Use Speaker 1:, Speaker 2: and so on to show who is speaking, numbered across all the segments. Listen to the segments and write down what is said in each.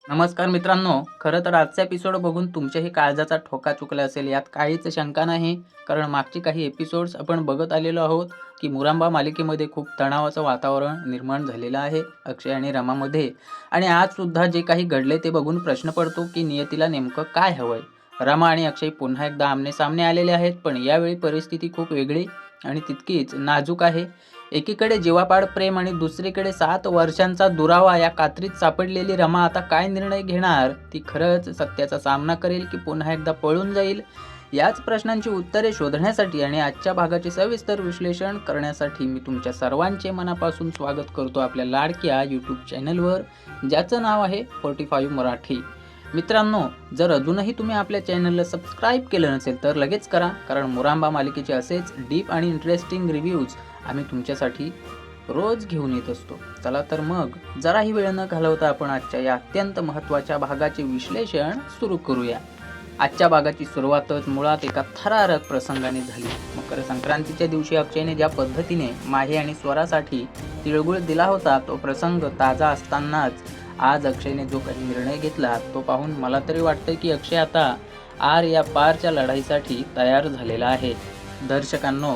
Speaker 1: नमस्कार मित्रांनो, खरं तर आजचा एपिसोड बघून तुमच्याही काळजाचा ठोका चुकला असेल यात काहीच शंका नाही. कारण मागचे काही एपिसोड्स आपण बघत आलेलो आहोत की मुरांबा मालिकेमध्ये खूप तणावाचं वातावरण निर्माण झालेलं आहे अक्षय आणि रमामध्ये. आणि आज सुद्धा जे काही घडले ते बघून प्रश्न पडतो की नियतीला नेमकं काय हवंय. रमा आणि अक्षय पुन्हा एकदा आमने सामने आलेले आहेत, पण यावेळी परिस्थिती खूप वेगळी आणि तितकीच नाजूक आहे. एकीकडे जीवापाड प्रेम आणि दुसरीकडे 7 वर्षांचा दुरावा या कात्रीत सापडलेली रमा आता काय निर्णय घेणार? ती खरंच सत्याचा सामना करेल की पुन्हा एकदा पळून जाईल? याच प्रश्नांची उत्तरे शोधण्यासाठी आणि आजच्या भागाचे सविस्तर विश्लेषण करण्यासाठी मी तुमच्या सर्वांचे मनापासून स्वागत करतो आपल्या लाडक्या यूट्यूब चॅनलवर, ज्याचं नाव आहे 45 मराठी. मित्रांनो, जर अजूनही तुम्ही आपल्या चॅनलला सबस्क्राईब केलं नसेल तर लगेच करा, कारण मुरांबा मालिकेचे असेच डीप आणि इंटरेस्टिंग रिव्ह्यूज आम्ही तुमच्यासाठी रोज घेऊन येत असतो. चला तर मग जराही वेळ न घालवता आपण आजच्या या अत्यंत महत्त्वाच्या भागाचे विश्लेषण सुरू करूया. आजच्या भागाची सुरुवातच मुळात एका थरारक प्रसंगाने झाली. मकर संक्रांतीच्या दिवशी अक्षयने ज्या पद्धतीने माही आणि स्वरासाठी तिळगुळ दिला होता, तो प्रसंग ताजा असतानाच आज अक्षयने जो काही निर्णय घेतला तो पाहून मला तरी वाटतं की अक्षय आता आर या पारच्या लढाईसाठी तयार झालेला आहे. दर्शकांनो,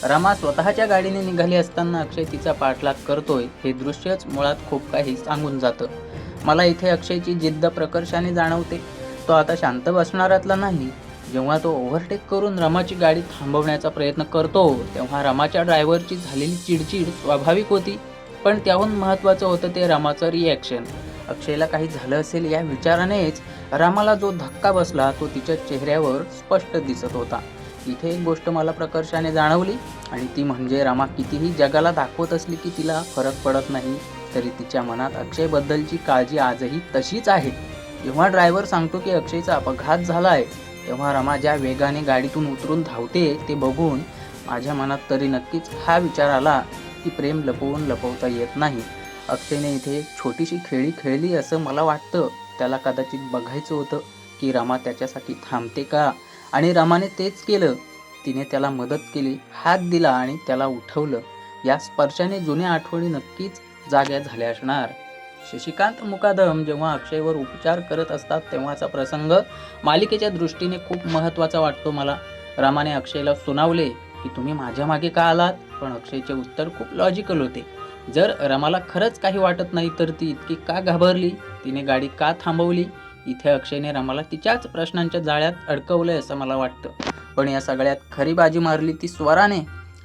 Speaker 1: रमा स्वतःच्या गाडीने निघाली असताना अक्षय तिचा पाठलाग करतोय हे दृश्यच मुळात खूप काही सांगून जातं. मला इथे अक्षयची जिद्द प्रकर्षाने जाणवते. तो आता शांत बसणारातला नाही. जेव्हा तो ओव्हरटेक करून रमाची गाडी थांबवण्याचा प्रयत्न करतो तेव्हा रमाच्या ड्रायव्हरची झालेली चिडचिड स्वाभाविक होती, पण त्याहून महत्त्वाचं होतं ते रमाचं रिॲक्शन. अक्षयला काही झालं असेल या विचारानेच रमाला जो धक्का बसला तो तिच्या चेहऱ्यावर स्पष्ट दिसत होता. इथे एक गोष्ट मला प्रकर्षाने जाणवली आणि ती म्हणजे रमा कितीही जगाला दाखवत असली की तिला फरक पडत नाही, तरी तिच्या मनात अक्षयबद्दलची काळजी आजही तशीच आहे. जेव्हा ड्रायव्हर सांगतो की अक्षयचा अपघात झाला आहे, तेव्हा रमा ज्या वेगाने गाडीतून उतरून धावते ते बघून माझ्या मनात तरी नक्कीच हा विचार आला की प्रेम लपवता येत नाही. अक्षयने इथे एक छोटीशी खेळी खेळली असं मला वाटतं. त्याला कदाचित बघायचं होतं की रमा त्याच्यासाठी थांबते का, आणि रमाने तेच केलं. तिने त्याला मदत केली, हात दिला आणि त्याला उठवलं. या स्पर्शाने जुन्या आठवणी नक्कीच जाग्या झाल्या असणार. शशिकांत मुकादम जेव्हा अक्षयवर उपचार करत असतात तेव्हाचा प्रसंग मालिकेच्या दृष्टीने खूप महत्त्वाचा वाटतो मला. रमाने अक्षयला सुनावले की तुम्ही माझ्या मागे का आलात, पण अक्षयचे उत्तर खूप लॉजिकल होते. जर रमाला खरंच काही वाटत नाही तर ती इतकी का घाबरली, तिने गाडी का थांबवली? इथे अक्षयने रमाला तिच्याच प्रश्नांच्या जाळ्यात अडकवलंय असं मला वाटतं. पण या सगळ्यात खरी बाजी मारली ती स्वराने.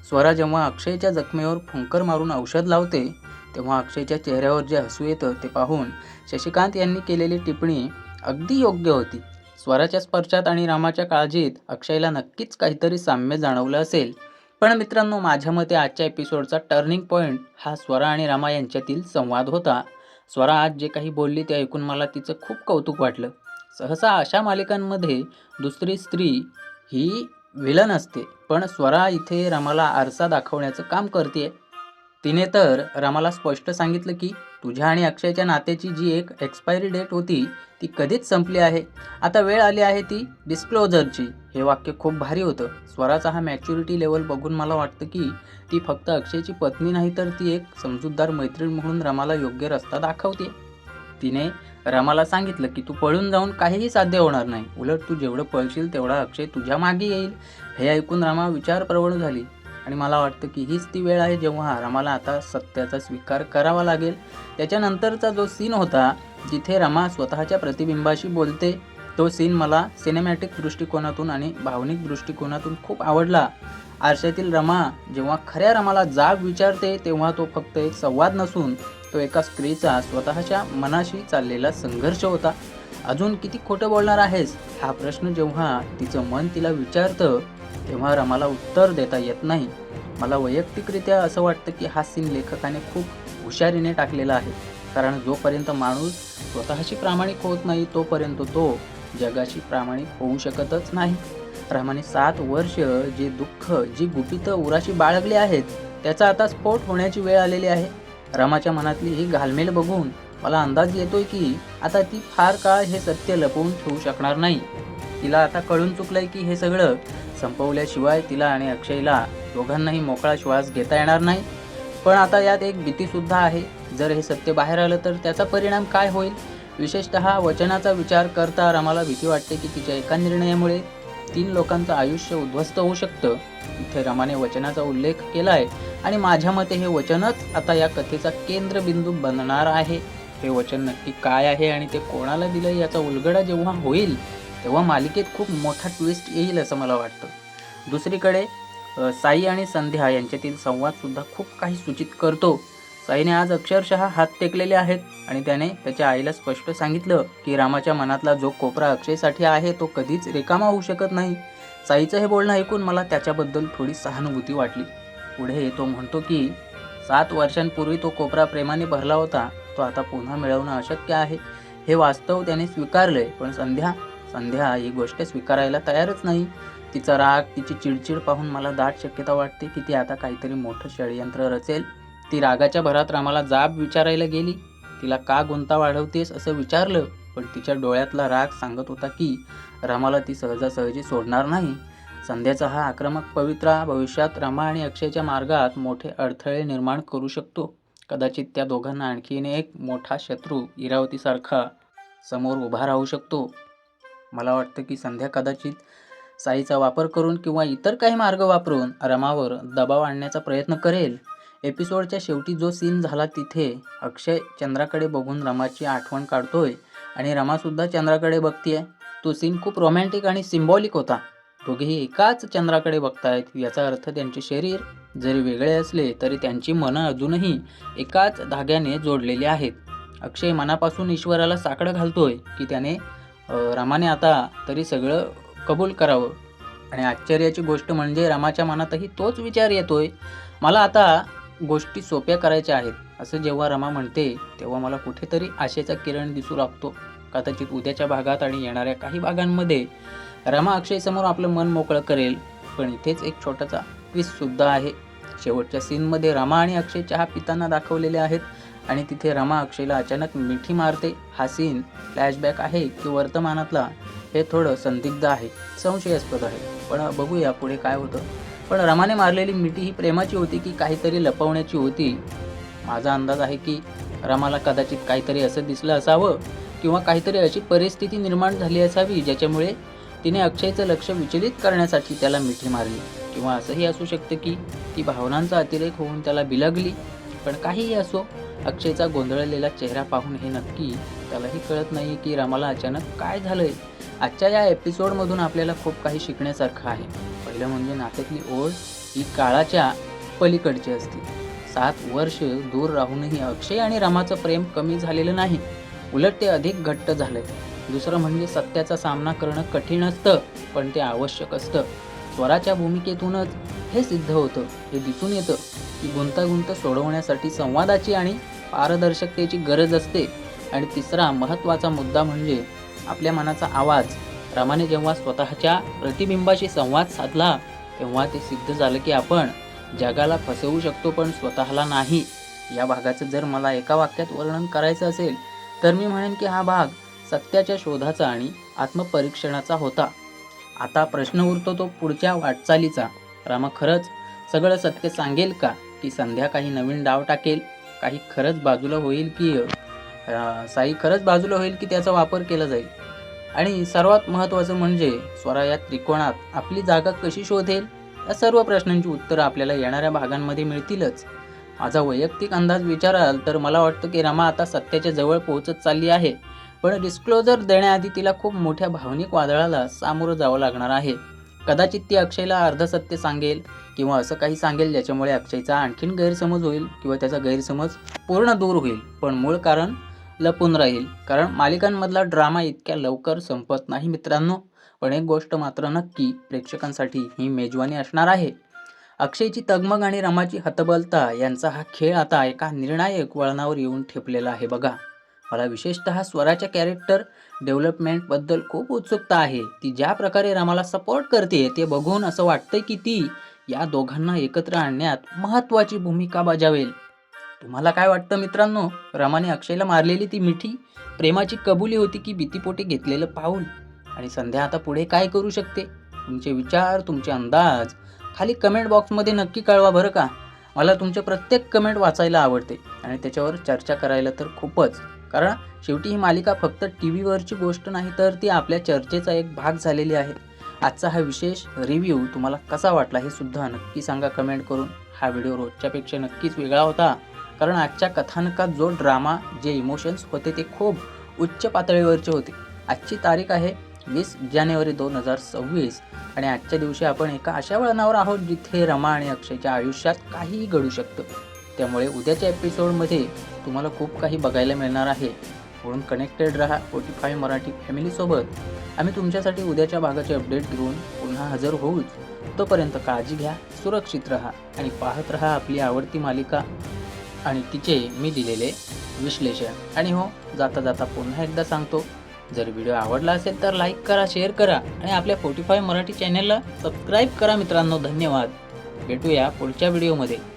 Speaker 1: स्वरा जेव्हा अक्षयच्या जखमेवर फुंकर मारून औषध लावते तेव्हा अक्षयच्या चेहऱ्यावर जे हसू येतं ते पाहून शशिकांत यांनी केलेली टिप्पणी अगदी योग्य होती. स्वराच्या स्पर्शात आणि रामाच्या काळजीत अक्षयला नक्कीच काहीतरी साम्य जाणवलं असेल. पण मित्रांनो, माझ्या मते आजच्या एपिसोडचा टर्निंग पॉईंट हा स्वरा आणि रमा यांच्यातील संवाद होता. स्वरा आज जे काही बोलली ते ऐकून मला तिचं खूप कौतुक वाटलं. सहसा अशा मालिकांमध्ये दुसरी स्त्री ही विलन असते, पण स्वरा इथे रमाला आरसा दाखवण्याचं काम करते. तिने तर रमाला स्पष्ट सांगितलं की तुझ्या आणि अक्षयच्या नात्याची जी एक एक्सपायरी डेट होती ती कधीच संपली आहे. आता वेळ आली आहे ती डिस्क्लोजरची. हे वाक्य खूप भारी होतं. स्वराचा हा मॅच्युरिटी लेवल बघून मला वाटतं की ती फक्त अक्षयची पत्नी नाही, तर ती एक समजूतदार मैत्रीण म्हणून रमाला योग्य रस्ता दाखवते. तिने रमाला सांगितलं की तू पळून जाऊन काहीही साध्य होणार नाही, उलट तू जेवढं पळशील तेवढा अक्षय तुझ्या मागे येईल. हे ऐकून रमा विचारप्रवण झाली आणि मला वाटतं की हीच ती वेळ आहे जेव्हा रमाला आता सत्याचा स्वीकार करावा लागेल. त्याच्यानंतरचा जो सीन होता जिथे रमा स्वतःच्या प्रतिबिंबाशी बोलते, तो सीन मला सिनेमॅटिक दृष्टिकोनातून आणि भावनिक दृष्टिकोनातून खूप आवडला. आरशातील रमा जेव्हा खऱ्या रमाला जाब विचारते तेव्हा तो फक्त एक संवाद नसून तो एका स्त्रीचा स्वतःच्या मनाशी चाललेला संघर्ष होता. अजून किती खोटं बोलणार आहेस, हा प्रश्न जेव्हा तिचं मन तिला विचारतं तेव्हा रमाला उत्तर देता येत नाही. मला वैयक्तिकरित्या असं वाटतं की हा सीन लेखकाने खूप हुशारीने टाकलेला आहे, कारण जोपर्यंत माणूस स्वतःशी प्रामाणिक होत नाही तोपर्यंत तो जगाशी प्रामाणिक होऊ शकतच नाही. रमाने 7 वर्ष जे दुःख, जी गुपितं उराशी बाळगली आहेत त्याचा आता स्फोट होण्याची वेळ आलेली आहे. रमाच्या मनातली ही घालमेल बघून मला अंदाज येतोय की आता ती फार काळ हे सत्य लपवून ठेवू शकणार नाही. तिला आता कळून चुकलंय की हे सगळं संपवल्याशिवाय तिला आणि अक्षयला दोघांनाही मोकळा श्वास घेता येणार नाही. पण आता यात एक भीतीसुद्धा आहे. जर हे सत्य बाहेर आलं तर त्याचा परिणाम काय होईल? विशेषतः वचनाचा विचार करता रमाला भीती वाटते की तिच्या एका निर्णयामुळे 3 लोकांचं आयुष्य उद्ध्वस्त होऊ शकतं. इथे रमाने वचनाचा उल्लेख केलाय आणि माझ्या मते हे वचनच आता या कथेचा केंद्रबिंदू बनणार आहे. हे वचन नक्की काय आहे आणि ते कोणाला दिलं याचा उलगडा जेव्हा होईल तेव्हा मालिकेत खूप मोठा ट्विस्ट येईल असं मला वाटतं. दुसरीकडे साई आणि संध्या यांच्यातील संवाद सुद्धा खूप काही सूचित करतो. साईने आज अक्षरशः हात टेकलेले आहेत आणि त्याने त्याच्या आईला स्पष्ट सांगितलं की रामाच्या मनातला जो कोपरा अक्षयसाठी आहे तो कधीच रिकामा होऊ शकत नाही. साईचं हे बोलणं ऐकून मला त्याच्याबद्दल थोडी सहानुभूती वाटली. पुढे तो म्हणतो की 7 वर्षांपूर्वी तो कोपरा प्रेमाने भरला होता, तो आता पुन्हा मिळवणं अशक्य आहे. हे वास्तव त्याने स्वीकारलंय. पण संध्या ही गोष्ट स्वीकारायला तयारच नाही. तिचा राग, तिची चिडचिड पाहून मला दाट शक्यता वाटते की ती आता काहीतरी मोठं षडयंत्र रचेल. ती रागाच्या भरात रामाला जाब विचारायला गेली. तिला का गुंता वाढवतेस असं विचारलं, पण तिच्या डोळ्यातला राग सांगत होता की रामाला ती सहजासहजी सोडणार नाही. संध्याचा हा आक्रमक पवित्रा भविष्यात रामा आणि अक्षयच्या मार्गात मोठे अडथळे निर्माण करू शकतो. कदाचित त्या दोघांना आणखीन एक मोठा शत्रू इरावतीसारखा समोर उभा राहू शकतो. मला वाटतं की संध्या कदाचित साईचा वापर करून किंवा इतर काही मार्ग वापरून रमावर दबाव आणण्याचा प्रयत्न करेल. एपिसोडच्या शेवटी जो सीन झाला तिथे अक्षय चंद्राकडे बघून रमाची आठवण काढतोय आणि रमासुद्धा चंद्राकडे बघतीये. तो सीन खूप रोमॅन्टिक आणि सिम्बॉलिक होता. दोघेही एकाच चंद्राकडे बघतायत. याचा अर्थ त्यांचे शरीर जरी वेगळे असले तरी त्यांची मनं अजूनही एकाच धाग्याने जोडलेली आहेत. अक्षय मनापासून ईश्वराला साकडं घालतोय की त्याने रामाने आता तरी सगळं कबूल करावं. आणि आश्चर्याची गोष्ट म्हणजे रामाच्या मनातही तोच विचार येतोय, मला आता गोष्टी सोप्या करायच्या आहेत. असं जेव्हा रमा म्हणते तेव्हा मला कुठेतरी आशेचा किरण दिसू लागतो. कदाचित उद्याच्या भागात आणि येणाऱ्या काही भागांमध्ये रमा अक्षयसमोर आपलं मन मोकळं करेल. पण इथेच एक छोटासा ट्विस्ट सुद्धा आहे. शेवटच्या सीनमध्ये रमा आणि अक्षय चहा पिताना दाखवलेले आहेत आणि तिथे रमा अक्षयला अचानक मिठी मारते. हा सीन फ्लॅशबॅक आहे की वर्तमानातला हे थोडं संदिग्ध आहे, संशयास्पद आहे. पण बघूया पुढे काय होतं. पण रमाने मारलेली मिठी ही प्रेमाची होती की काहीतरी लपवण्याची होती. माझा अंदाज आहे की रमाला कदाचित काहीतरी असं दिसलं असावं किंवा काहीतरी अशी परिस्थिती निर्माण झाली असावी ज्याच्यामुळे तिने अक्षयचं लक्ष विचलित करण्यासाठी त्याला मिठी मारली. किंवा असंही असू शकतं की ती भावनांचा अतिरेक होऊन त्याला बिलगली. पण काहीही असो, अक्षयचा गोंधळलेला चेहरा पाहून हे नक्की त्यालाही कळत नाही की रमाला अचानक काय झालंय. आजच्या या एपिसोडमधून आपल्याला खूप काही शिकण्यासारखं आहे. पहिलं म्हणजे नात्यातली ओढ ही काळाच्या पलीकडची असते. 7 वर्ष दूर राहूनही अक्षय आणि रमाचं प्रेम कमी झालेलं नाही, उलट ते अधिक घट्ट झालंय. दुसरं म्हणजे सत्याचा सामना करणं कठीण असतं, पण ते आवश्यक असतं. स्वराच्या भूमिकेतूनच हे सिद्ध होतं. हे दिसून येतं की गुंतागुंत सोडवण्यासाठी संवादाची आणि पारदर्शकतेची गरज असते. आणि तिसरा महत्त्वाचा मुद्दा म्हणजे आपल्या मनाचा आवाज. रमाने जेव्हा स्वतःच्या प्रतिबिंबाशी संवाद साधला तेव्हा ते सिद्ध झालं की आपण जगाला फसवू शकतो पण स्वतःला नाही. या भागाचं जर मला एका वाक्यात वर्णन करायचं असेल तर मी म्हणेन की हा भाग सत्याच्या शोधाचा आणि आत्मपरीक्षणाचा होता. आता प्रश्न उरतो तो पुढच्या वाटचालीचा. रमा खरंच सगळं सत्य सांगेल का, की संध्या काही नवीन डाव टाकेल, काही खरंच बाजूला होईल की साई खरंच बाजूला होईल की त्याचा वापर केला जाईल. आणि सर्वात महत्त्वाचं म्हणजे स्वरा या त्रिकोणात आपली जागा कशी शोधेल. या सर्व प्रश्नांची उत्तरं आपल्याला येणाऱ्या भागांमध्ये मिळतीलच. माझा वैयक्तिक अंदाज विचाराल तर मला वाटतं की रमा आता सत्याच्या जवळ पोहोचत चालली आहे. पण डिस्क्लोजर देण्याआधी तिला खूप मोठ्या भावनिक वादळाला सामोरं जावं लागणार आहे. कदाचित ती अक्षयला अर्धसत्य सांगेल किंवा असं काही सांगेल ज्याच्यामुळे अक्षयचा आणखीन गैरसमज होईल किंवा त्याचा गैरसमज पूर्ण दूर होईल. पण मूळ कारण लपून राहील. कारण मालिकांमधला ड्रामा इतक्या लवकर संपत नाही मित्रांनो. पण एक गोष्ट मात्र नक्की, प्रेक्षकांसाठी ही मेजवानी असणार आहे. अक्षयची तगमग आणि रमाची हतबलता यांचा हा खेळ आता एका निर्णायक वळणावर येऊन ठेपलेला आहे बघा. मला विशेषतः स्वराच्या कॅरेक्टर डेव्हलपमेंटबद्दल खूप उत्सुकता आहे. ती ज्या प्रकारे रमाला सपोर्ट करते ते बघून असं वाटतंय की ती या दोघांना एकत्र आणण्यात महत्त्वाची भूमिका बजावेल. तुम्हाला काय वाटतं मित्रांनो? रमाने अक्षयला मारलेली ती मिठी प्रेमाची कबुली होती की भीतीपोटी घेतलेलं पाऊल? आणि संध्या आता पुढे काय करू शकते? तुमचे विचार, तुमचे अंदाज खाली कमेंट बॉक्समध्ये नक्की कळवा बरं का. मला तुमचे प्रत्येक कमेंट वाचायला आवडते आणि त्याच्यावर चर्चा करायला तर खूपच. कारण शेवटी ही मालिका फक्त टीव्हीवरची गोष्ट नाही, तर ती आपल्या चर्चेचा एक भाग झालेली आहे. आजचा हा विशेष रिव्ह्यू तुम्हाला कसा वाटला हे सुद्धा नक्की सांगा कमेंट करून. हा व्हिडिओ रोजच्यापेक्षा नक्कीच वेगळा होता, कारण आजच्या कथानकात जो ड्रामा, जे इमोशन्स होते ते खूप उच्च पातळीवरचे होते. आजची तारीख आहे 20 जानेवारी 2026 आणि आजच्या दिवशी आपण एका अशा वळणावर आहोत जिथे रमा आणि अक्षयच्या आयुष्यात काहीही घडू शकतं. त्यामुळे उद्याच्या एपिसोडमध्ये तुम्हाला खूप काही बघायला मिळणार आहे. म्हणून कनेक्टेड राहा स्पॉटिफाय मराठी फॅमिलीसोबत. आम्ही तुमच्यासाठी उद्याच्या भागाचे अपडेट घेऊन पुन्हा हजर होऊच. तोपर्यंत काळजी घ्या, सुरक्षित राहा आणि पाहत राहा आपली आवडती मालिका आणि तिचे मी दिलेले विश्लेषण. आणि हो, जाता जाता पुन्हा एकदा सांगतो, जर व्हिडिओ आवडला असेल तर लाईक करा, शेअर करा आणि आपल्या स्पॉटिफाय मराठी चॅनलला सबस्क्राईब करा मित्रांनो. धन्यवाद. भेटूया पुढच्या व्हिडिओमध्ये.